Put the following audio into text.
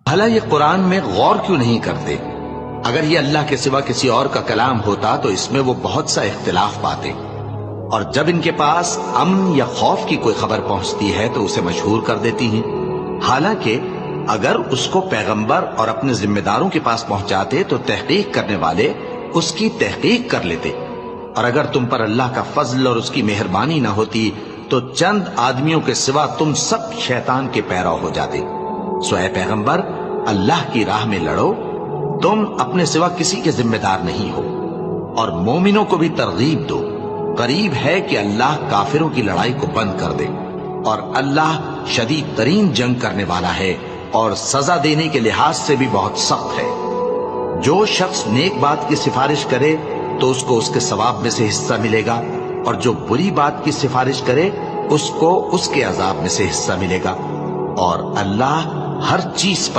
بھلا یہ قرآن میں غور کیوں نہیں کرتے؟ اگر یہ اللہ کے سوا کسی اور کا کلام ہوتا تو اس میں وہ بہت سا اختلاف پاتے، اور جب ان کے پاس امن یا خوف کی کوئی خبر پہنچتی ہے تو اسے مشہور کر دیتی ہیں، حالانکہ اگر اس کو پیغمبر اور اپنے ذمہ داروں کے پاس پہنچاتے تو تحقیق کرنے والے اس کی تحقیق کر لیتے، اور اگر تم پر اللہ کا فضل اور اس کی مہربانی نہ ہوتی تو چند آدمیوں کے سوا تم سب شیطان کے پیرو ہو جاتے۔ سو اے پیغمبر، اللہ کی راہ میں لڑو، تم اپنے سوا کسی کے ذمہ دار نہیں ہو، اور مومنوں کو بھی ترغیب دو، قریب ہے کہ اللہ کافروں کی لڑائی کو بند کر دے، اور اللہ شدید ترین جنگ کرنے والا ہے اور سزا دینے کے لحاظ سے بھی بہت سخت ہے۔ جو شخص نیک بات کی سفارش کرے تو اس کو اس کے ثواب میں سے حصہ ملے گا، اور جو بری بات کی سفارش کرے اس کو اس کے عذاب میں سے حصہ ملے گا، اور اللہ ہر چیز پر